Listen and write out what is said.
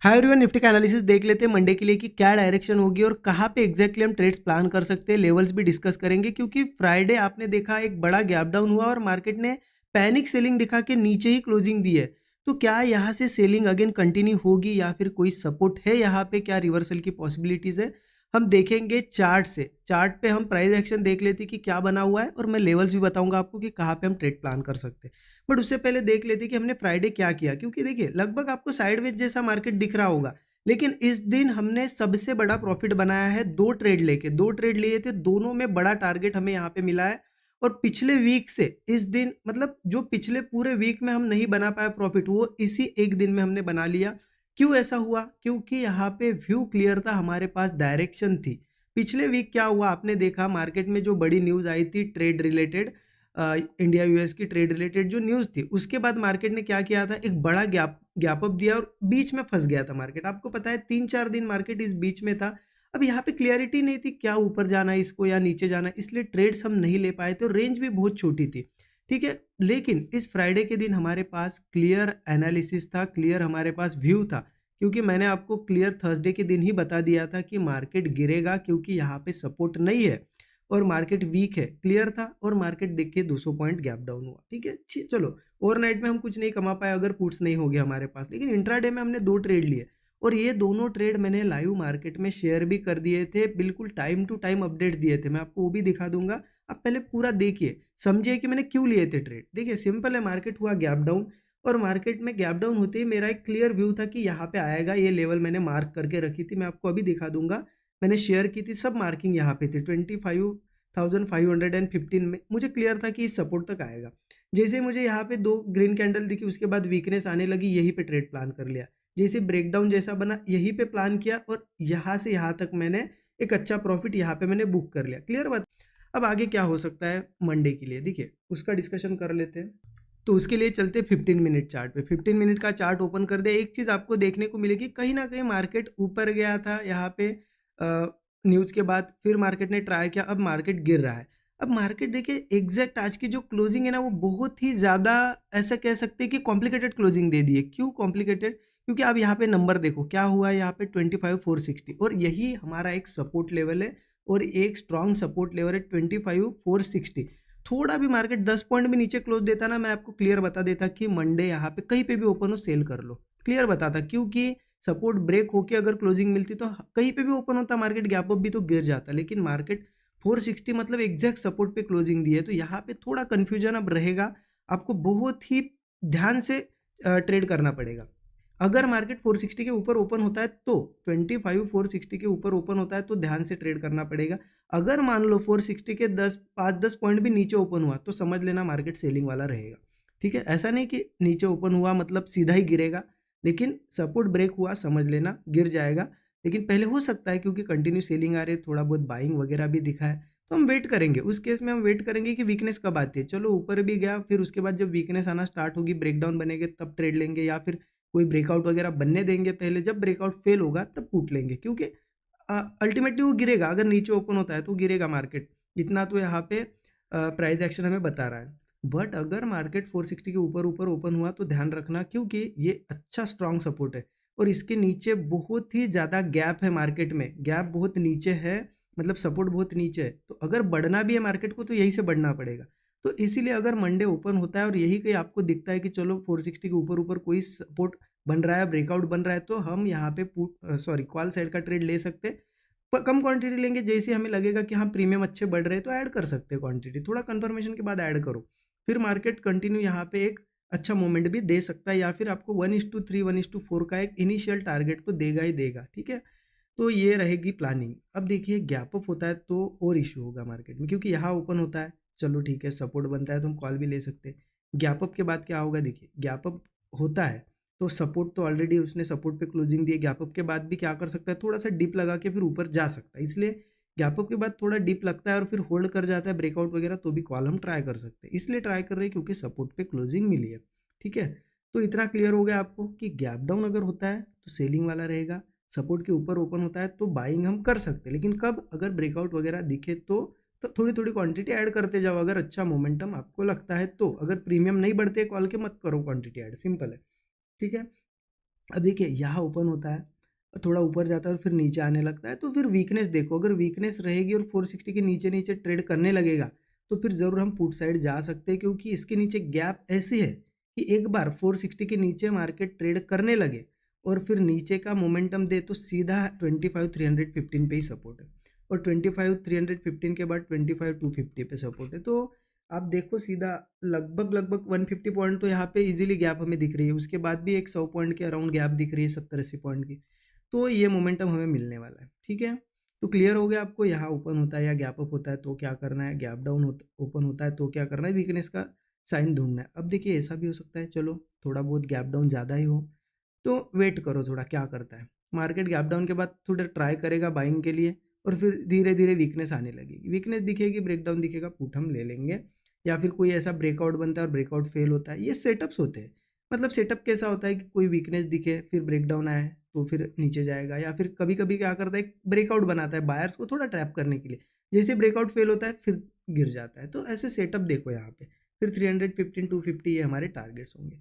Hi everyone, Nifty का analysis देख लेते हैं मंडे के लिए कि क्या डायरेक्शन होगी और कहाँ पे एग्जैक्टली हम ट्रेड्स प्लान कर सकते हैं। लेवल्स भी डिस्कस करेंगे क्योंकि फ्राइडे आपने देखा एक बड़ा गैप डाउन हुआ और मार्केट ने पैनिक सेलिंग दिखा के नीचे ही क्लोजिंग दी है। तो क्या यहाँ से सेलिंग अगेन कंटिन्यू होगी या फिर कोई सपोर्ट है यहाँ पे, क्या रिवर्सल की पॉसिबिलिटीज है, हम देखेंगे चार्ट से। चार्ट पे हम प्राइस एक्शन देख लेते कि क्या बना हुआ है और मैं लेवल्स भी बताऊंगा आपको कि कहाँ पे हम ट्रेड प्लान कर सकते हैं। बट उससे पहले देख लेते कि हमने फ्राइडे क्या किया, क्योंकि देखिए लगभग आपको साइडवेज जैसा मार्केट दिख रहा होगा, लेकिन इस दिन हमने सबसे बड़ा प्रॉफिट बनाया है। दो ट्रेड लिए थे, दोनों में बड़ा टारगेट हमें यहाँ पे मिला है। और पिछले वीक से इस दिन, मतलब जो पिछले पूरे वीक में हम नहीं बना पाया प्रॉफिट, वो इसी एक दिन में हमने बना लिया। क्यों ऐसा हुआ? क्योंकि यहाँ पे व्यू क्लियर था, हमारे पास डायरेक्शन थी। पिछले वीक क्या हुआ आपने देखा, मार्केट में जो बड़ी न्यूज आई थी ट्रेड रिलेटेड, इंडिया यूएस की ट्रेड रिलेटेड जो न्यूज़ थी, उसके बाद मार्केट ने क्या किया था, एक बड़ा गैप अप दिया और बीच में फंस गया था मार्केट। आपको पता है 3-4 दिन मार्केट इस बीच में था। अब यहाँ पे क्लियरिटी नहीं थी क्या ऊपर जाना है इसको या नीचे जाना है, इसलिए ट्रेड्स हम नहीं ले पाए थे और रेंज भी बहुत छोटी थी। ठीक है, लेकिन इस फ्राइडे के दिन हमारे पास क्लियर एनालिसिस था, क्लियर हमारे पास व्यू था, क्योंकि मैंने आपको क्लियर थर्सडे के दिन ही बता दिया था कि मार्केट गिरेगा क्योंकि यहाँ पे सपोर्ट नहीं है और मार्केट वीक है, क्लियर था। और मार्केट देख के 200 पॉइंट गैप डाउन हुआ। ठीक है, चलो ओवरनाइट में हम कुछ नहीं कमा पाए अगर पुट्स नहीं हो गया हमारे पास, लेकिन इंट्राडे में हमने 2 ट्रेड लिए और ये दोनों ट्रेड मैंने लाइव मार्केट में शेयर भी कर दिए थे, बिल्कुल टाइम टू टाइम अपडेट दिए थे। मैं आपको वो भी दिखा दूंगा, आप पहले पूरा देखिए, समझिए कि मैंने क्यों लिए थे ट्रेड। देखिए सिंपल है, मार्केट हुआ गैप डाउन और मार्केट में गैप डाउन होते ही मेरा एक क्लियर व्यू था कि यहाँ पे आएगा, ये लेवल मैंने मार्क करके रखी थी, मैं आपको अभी दिखा दूंगा। मैंने शेयर की थी, सब मार्किंग यहाँ पे थी 25,515 में। मुझे क्लियर था कि इस सपोर्ट तक आएगा। जैसे मुझे यहाँ पे 2 ग्रीन कैंडल दिखी, उसके बाद वीकनेस आने लगी, यहीं पे ट्रेड प्लान कर लिया। जैसे ब्रेकडाउन जैसा बना, यहीं पे प्लान किया और यहाँ से यहाँ तक मैंने एक अच्छा प्रॉफिट यहाँ पे मैंने बुक कर लिया। क्लियर बात? अब आगे क्या हो सकता है मंडे के लिए, देखिए उसका डिस्कशन कर लेते हैं। तो उसके लिए चलते 15 मिनट चार्ट पे। 15 मिनट का चार्ट ओपन कर दे, एक चीज़ आपको देखने को मिलेगी, कहीं ना कहीं मार्केट ऊपर गया था यहाँ पे न्यूज़ के बाद, फिर मार्केट ने ट्राई किया, अब मार्केट गिर रहा है। अब मार्केट देखिए एग्जैक्ट आज की जो क्लोजिंग है ना, वो बहुत ही ज़्यादा, ऐसा कह सकते हैं कि कॉम्प्लिकेटेड क्लोजिंग दे दी है। क्यों कॉम्प्लिकेटेड? क्योंकि आप यहाँ पे नंबर देखो क्या हुआ है, यहाँ पे 25,460 और यही हमारा एक सपोर्ट लेवल है और एक स्ट्रॉन्ग सपोर्ट लेवल है 25,460। थोड़ा भी मार्केट 10 पॉइंट भी नीचे क्लोज देता ना, मैं आपको क्लियर बता देता कि मंडे यहाँ पे कहीं पे भी ओपन हो सेल कर लो, क्लियर बताता। क्योंकि सपोर्ट ब्रेक होके अगर क्लोजिंग मिलती तो कहीं पे भी ओपन होता मार्केट, गैप अप भी तो गिर जाता, लेकिन मार्केट 460 मतलब एग्जैक्ट सपोर्ट पे क्लोजिंग दी है। तो यहाँ पे थोड़ा कंफ्यूजन अब रहेगा, आपको बहुत ही ध्यान से ट्रेड करना पड़ेगा। अगर मार्केट 460 के ऊपर ओपन होता है तो 25,460 के ऊपर ओपन होता है तो ध्यान से ट्रेड करना पड़ेगा। अगर मान लो 460 के 5-10 पॉइंट भी नीचे ओपन हुआ तो समझ लेना मार्केट सेलिंग वाला रहेगा। ठीक है, ऐसा नहीं कि नीचे ओपन हुआ मतलब सीधा ही गिरेगा, लेकिन सपोर्ट ब्रेक हुआ समझ लेना गिर जाएगा। लेकिन पहले हो सकता है क्योंकि कंटिन्यू सेलिंग आ रही है, थोड़ा बहुत बाइंग वगैरह भी दिखा है, तो हम वेट करेंगे। उस केस में हम वेट करेंगे कि वीकनेस कब आती है। चलो ऊपर भी गया, फिर उसके बाद जब वीकनेस आना स्टार्ट होगी, ब्रेकडाउन बनेंगे तब ट्रेड लेंगे, या फिर कोई ब्रेकआउट वगैरह बनने देंगे पहले, जब ब्रेकआउट फेल होगा तब पुट लेंगे। क्योंकि अल्टीमेटली वो गिरेगा, अगर नीचे ओपन होता है तो गिरेगा मार्केट, इतना तो यहाँ पे प्राइस एक्शन हमें बता रहा है। बट अगर मार्केट 460 के ऊपर ऊपर ओपन हुआ तो ध्यान रखना, क्योंकि ये अच्छा स्ट्रॉन्ग सपोर्ट है और इसके नीचे बहुत ही ज़्यादा गैप है मार्केट में, गैप बहुत नीचे है, मतलब सपोर्ट बहुत नीचे है। तो अगर बढ़ना भी है मार्केट को तो यहीं से बढ़ना पड़ेगा। तो इसीलिए अगर मंडे ओपन होता है और यही कहीं आपको दिखता है कि चलो 460 के ऊपर ऊपर कोई सपोर्ट बन रहा है, ब्रेकआउट बन रहा है, तो हम यहाँ पे कॉल साइड का ट्रेड ले सकते हैं। कम क्वांटिटी लेंगे, जैसे हमें लगेगा कि हाँ प्रीमियम अच्छे बढ़ रहे हैं तो ऐड कर सकते हैं क्वांटिटी, थोड़ा कंफर्मेशन के बाद ऐड करो। फिर मार्केट कंटिन्यू यहाँ पे एक अच्छा मोमेंट भी दे सकता है, या फिर आपको 1:3 1:4 का एक इनिशियल टारगेट तो देगा ही देगा। ठीक है, तो ये रहेगी प्लानिंग। अब देखिए गैप अप होता है तो और इशू होगा मार्केट में, क्योंकि यहाँ ओपन होता है, चलो ठीक है सपोर्ट बनता है तो हम कॉल भी ले सकते हैं। गैप अप के बाद क्या होगा, देखिए गैप अप होता है तो सपोर्ट तो ऑलरेडी उसने सपोर्ट पे क्लोजिंग दी है, गैप अप के बाद भी क्या कर सकता है, थोड़ा सा डिप लगा के फिर ऊपर जा सकता है। इसलिए गैप अप के बाद थोड़ा डिप लगता है और फिर होल्ड कर जाता है ब्रेकआउट वगैरह, तो भी कॉल हम ट्राई कर सकते हैं। इसलिए ट्राई कर रहे हैं क्योंकि सपोर्ट पे क्लोजिंग मिली है। ठीक है, तो इतना क्लियर हो गया आपको कि गैप डाउन अगर होता है तो सेलिंग वाला रहेगा, सपोर्ट के ऊपर ओपन होता है तो बाइंग हम कर सकते हैं, लेकिन कब, अगर ब्रेकआउट वगैरह दिखे तो थोड़ी थोड़ी क्वांटिटी ऐड करते जाओ अगर अच्छा मोमेंटम आपको लगता है तो। अगर प्रीमियम नहीं बढ़ते कॉल के मत करो क्वांटिटी ऐड, सिंपल है। ठीक है, अब देखिए यहाँ ओपन होता है, थोड़ा ऊपर जाता है और फिर नीचे आने लगता है, तो फिर वीकनेस देखो, अगर वीकनेस रहेगी और 460 के नीचे ट्रेड करने लगेगा तो फिर ज़रूर हम पुट साइड जा सकते हैं, क्योंकि इसके नीचे गैप ऐसी है कि एक बार 460 के नीचे मार्केट ट्रेड करने लगे और फिर नीचे का मोमेंटम दे तो सीधा 25,315 पे ही सपोर्ट है, और 25,315 के बाद 25,250 पे सपोर्ट है। तो आप देखो सीधा लगभग लगभग 150 पॉइंट तो यहाँ पे इजीली गैप हमें दिख रही है, उसके बाद भी एक 100 पॉइंट के अराउंड गैप दिख रही है, 70-80 पॉइंट की। तो ये मोमेंटम हमें मिलने वाला है, ठीक है। तो क्लियर हो गया आपको, यहाँ ओपन होता है या गैप अप होता है तो क्या करना है, गैप डाउन ओपन होता है तो क्या करना है, वीकनेस का साइन ढूंढना है। अब देखिए ऐसा भी हो सकता है, चलो थोड़ा बहुत गैप डाउन ज़्यादा ही हो तो वेट करो थोड़ा, क्या करता है मार्केट, गैप डाउन के बाद थोड़ा ट्राई करेगा बाइंग के लिए और फिर धीरे धीरे वीकनेस आने लगेगी, वीकनेस दिखेगी, ब्रेकडाउन दिखेगा, पुट हम ले लेंगे। या फिर कोई ऐसा ब्रेकआउट बनता है और ब्रेकआउट फेल होता है, ये सेटअप्स होते हैं। मतलब सेटअप कैसा होता है कि कोई वीकनेस दिखे फिर ब्रेकडाउन आए तो फिर नीचे जाएगा, या फिर कभी कभी क्या करता है ब्रेकआउट बनाता है बायर्स को थोड़ा ट्रैप करने के लिए, जैसे ब्रेकआउट फेल होता है फिर गिर जाता है। तो ऐसे सेटअप देखो यहाँ पे, फिर 315 250 ये हमारे टारगेट्स होंगे।